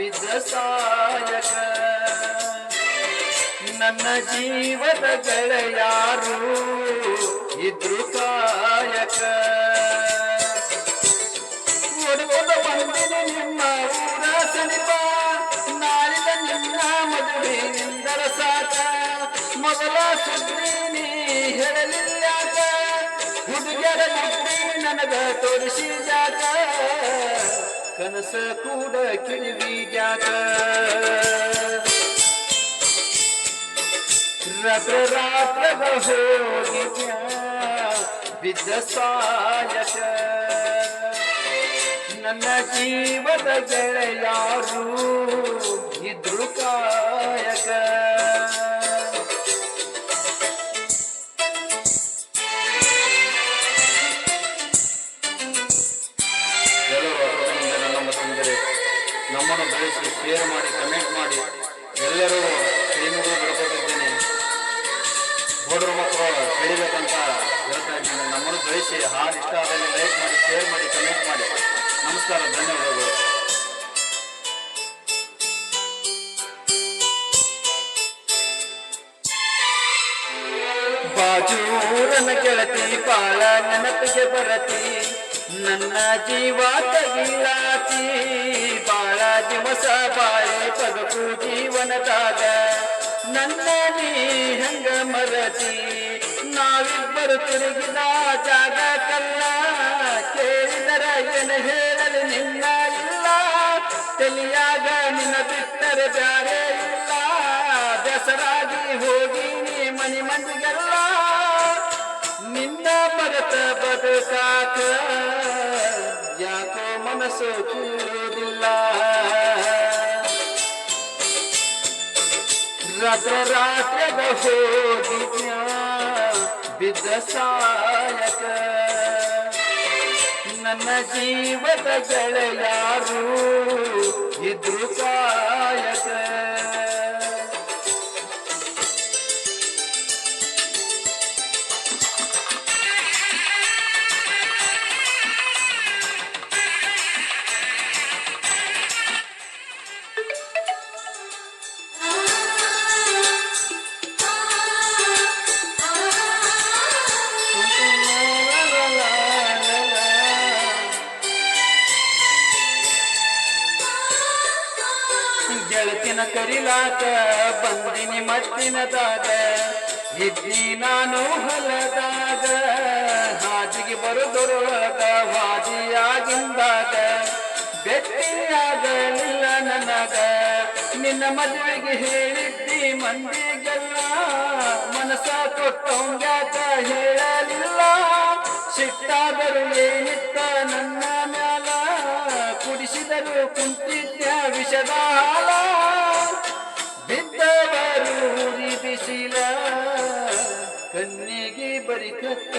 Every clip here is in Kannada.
ಬಿದ್ದ ಸಾಯಕ ನನ್ನ ಜೀವದ ಗೆಳೆಯಾರು ಇದ್ರು ಕಾಯಕ ಓಡುವುದ ಬಂದಿನಿ ನಿಮ್ಮ ಊರ ಸನಿಪ ನಾಳಿದ ನಿನ್ನ ಮದುವೆ ನಿಂದರ ಸಾಕ ಮೊದಲ ಸುದ್ದಿ ನೀ ಹೇಳಲಿಲ್ಲಾಕ ಹುಡುಗರ ಬುದ್ಧಿ ನನಗ ತೋರಿಸಿ ಜಾಕ ಕನಸ ಕೂಡ ಕಿಳಿವಿ ಜಾಕ ರಾತ್ರ ರಾತ್ರದ ಹೋಗಿ ಬಿದ್ದ ಸಾಯಕ ನನ್ನ ಜೀವದ ಗೆಳೆಯಾರು ಇದ್ರು ಕಾಯಕ ನಮ್ಮನ್ನು ಬೆಳೆಸಿ ಶೇರ್ ಮಾಡಿ ಕಮೆಂಟ್ ಮಾಡಿ ಎಲ್ಲರೂ ಕೈಮುಗಿದು ಬಿಡ್ಕೊತಿದ್ದೇನೆ. ಹುಡುಗರು ಮಕ್ಕಳು ಬೆಳಿಬೇಕಂತ ಹೇಳ್ತಾ ಇದ್ದೇನೆ. ನಮ್ಮನ್ನು ಬೆಳೆಸಿ ಹಾಡು ಇಷ್ಟ ಆದಲ್ಲಿ ಲೈಕ್ ಮಾಡಿ ಶೇರ್ ಮಾಡಿ ಕಮೆಂಟ್ ಮಾಡಿ. ನಮಸ್ಕಾರ, ಧನ್ಯವಾದಗಳು. ಬಾಜೂರನ ಗೆಳತಿ ಬಾಳ ನೆನಪಿಗೆ ಬರತಿ ನನ್ನ ಜೀವ ತಗಿಲಾತಿ ಬಾಳ ದಿವಸ ಬಾಳೆ ಬದುಕು ಜೀವನದಾಗ ನನ್ನ ನೀ ಹಂಗ ಮರತಿ ನಾವಿಬ್ಬರು ತಿರುಗಿದ ಜಾಗ ಕಲ್ಲ ಕೇಳಿದರ ಏನು ಹೇಳಲು ನಿನ್ನ ಇಲ್ಲ ತಲಿಯಾಗ ನಿನ್ನ ಬಿಟ್ಟರೆ ಬ್ಯಾರೆ ಇಲ್ಲ ಬೆಸರಾಗಿ ಹೋಗಿ ನೀ ಮನಿ ಮಂದಿಗೆಲ್ಲ ನಿನ್ನ ಮಗತ ಬದುಕಾಕ ಯಾಕೋ ಮನಸ್ಸು ಕೂಡುವುದಿಲ್ಲ ರಾತ್ರ ರಾತ್ರದ ಹೋಗಿ ಬಿದ್ದ ಸಾಯಕ ನನ್ನ ಜೀವದ ಗೆಳೆಯಾರು ಇದ್ರು ಕಾಯಕ ಗೆಳತಿನ ಕರಿಲಾಕ ಬಂದಿನಿ ಮತ್ತಿನದಾಗ ಇದ್ನಿ ನಾನು ಹೊಲದಾಗ ಹಾದಿಗೆ ಬರುದೊರೊಳಗ ವಾದಿಯಾಗಿಂದಾಗ ಭೇಟಿಯಾಗಲಿಲ್ಲ ನನಗ ನಿನ್ನ ಮದುವೆಗೆ ಹೇಳಿದ್ದಿ ಮಂದಿಗೆಲ್ಲ ಮನಸ ಕೊಟ್ಟಂಗ್ಯಾಕ ಹೇಳಲಿಲ್ಲ ಸಿಟ್ಟಾದರೂ ಏನಿತ್ತ ನನ್ನ ಮ್ಯಾಲ ಕುಡಿಸಿದರು ಕುಂತಿದ್ದ ವಿಷದ ಹಾಲ ಬಿದ್ದವರು ಉರಿ ಬಿಸಿಲ ಕಣ್ಣಿಗೆ ಬರಿಕತ್ತ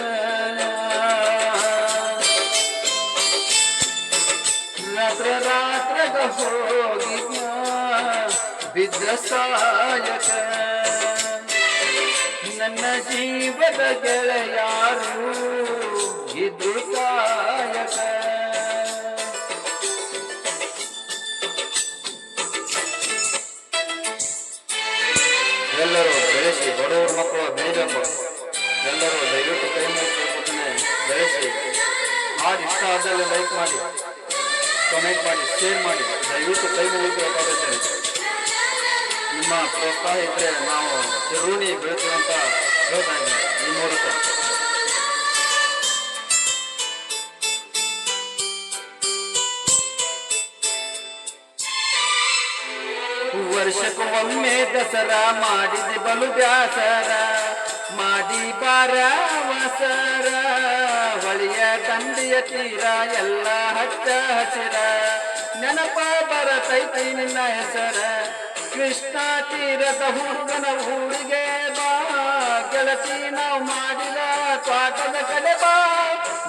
ರಾತ್ರ ರಾತ್ರದ ಹೋಗಿ ಬಿದ್ದ ಸಾಯಕ ನನ್ನ ಜೀವದ ಗೆಳೆಯಾರು ಇದ್ರು ಕಾಯಕ ಎಲ್ಲರೂ ಬೆಳೆಸಿ ಬಡವರು ಮಕ್ಕಳು ಬೆಳಿಬೇಕು. ಎಲ್ಲರೂ ದಯವಿಟ್ಟು ಕೈ ಮುಗಿಸ್ಬೇಕಂತಾನೆ ಬೆಳೆಸಿ ಹಾಡು ಇಷ್ಟ ಆದಲ್ಲಿ ಲೈಕ್ ಮಾಡಿ ಕಮೆಂಟ್ ಮಾಡಿ ಶೇರ್ ಮಾಡಿ ದಯವಿಟ್ಟು ಕೈ ಮುಗಿಬೇಕಾಗುತ್ತೇನೆ. ನಿಮ್ಮ ಪ್ರೋತ್ಸಾಹ ಇದ್ದರೆ ನಾವು ಚಿರುಣಿ ಬೆಳೆಸುವಂತ ಹೇಳ್ತಾ ಇದ್ದೇನೆ ಈ ಮೂಲಕ. ವರ್ಷಕ್ಕೊಮ್ಮೆ ದಸರಾ ಮಾಡಿದೆ ಬಲು ಬ್ಯಾಸರ ಮಾಡಿ ಬಾರವಸರ ಹೊಳೆಯ ದಂಡಿಯ ತೀರ ಎಲ್ಲ ಹಚ್ಚ ಹಸಿರ ನೆನಪ ಬರತೈತಿ ನಿನ್ನ ಹೆಸರ ಕೃಷ್ಣ ತೀರದ ಹುಡುಗನ ಊರಿಗೆ ಬಾ ಗೆಳತಿ ನಾವು ಮಾಡಿದ ತ್ವಾಟದ ಕಡೆ ಬಾ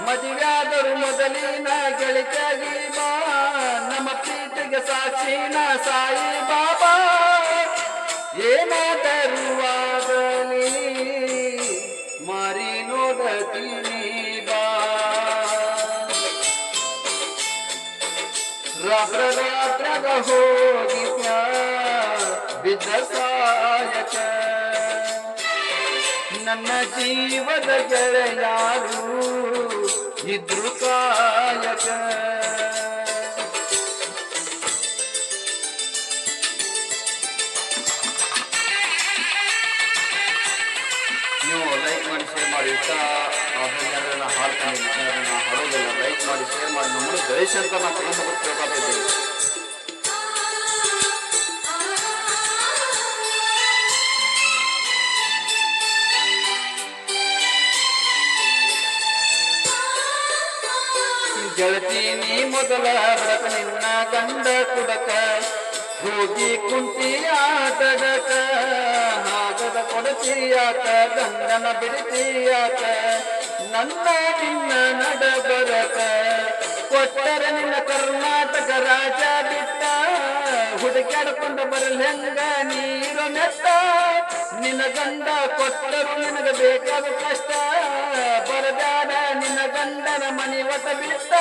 ಮದುವೆಯಾದರು ಮೊದಲಿನ ಗೆಳತಿಯಾಗಿ ಬಾ ನಮ್ಮ ಪ್ರೀತಿಗೆ ಸಾಕ್ಷಿನ ಸಾಯಿ ಬಾಬಾ ಏನಾದರೂ ಆಗಲಿ ಮಾರಿ ನೋಡತೀನಿ ಬಾ ರಾತ್ರದ ಹೋಗಿ ಬಿದ್ದ ಸಾಯಕ ನನ್ನ ಜೀವದ ಗೆಳೆಯಾರು ಇದ್ರು ಕಾಯಕ ನೀವು ಲೈಕ್ ಮಾಡಿ ಶೇರ್ ಮಾಡಿ ಇಷ್ಟ ಅದನ್ನೆಲ್ಲ ಹಾಡ್ತಾನೆ ಹಾಡೋದಿಲ್ಲ ಲೈಕ್ ಮಾಡಿ ಶೇರ್ ಮಾಡಿ ನಮ್ಮನ್ನು ಬೆಳೆಸಿ ಅಂತ ನಾವು ಪ್ರಯತ್ನ ಕೇಳ್ಕೊತಿದ್ದೀವಿ ಗೆಳತಿ ನೀ ಮೊದಲ ಬರಕ ನಿನ್ನ ಗಂಡ ಕುಡಕ ಹೋಗಿ ಕುಂತಿ ಆಟಡಕ ಹಾಗದ ಕೊಡತಿಯಾಕ ಗಂಡನ ಬಿಡ್ತೀಯಾಕ ನನ್ನ ನಿನ್ನ ನಡ ಬರಕ ಕೊಟ್ಟರ ನಿನ್ನ ಕರ್ನಾಟಕ ರಾಜ ಬಿಟ್ಟ ಹುಡುಕಾಡ್ಕೊಂಡು ಬರಲ್ ಹೆಂಗ ನೀರು ನೆತ್ತ ನಿನ್ನ ಗಂಡ ಕೊಟ್ಟರು ನಿನಗೆ ಬೇಕಾದ ಕಷ್ಟ ಬರದಾಡ ನಿನ್ನ ಗಂಡನ ಮನಿ ಒಟ ಬಿಟ್ಟ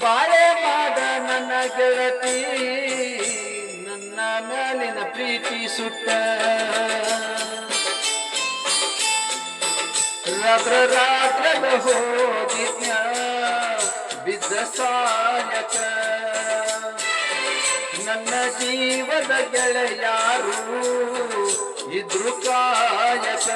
ಬಾಳೆ ಮಾಡ ನನ್ನ ಗೆಳತಿ ನನ್ನ ಮೇಲಿನ ಪ್ರೀತಿ ಸುಟ್ಟ ರಾತ್ರ ರಾತ್ರದ ಹೋಗಿದ್ಯ ಬಿದ್ದ ಸಾಯಕ ನನ್ನ ಜೀವದ ಗೆಳೆಯಾರು ಇದ್ರು ಕಾಯಕ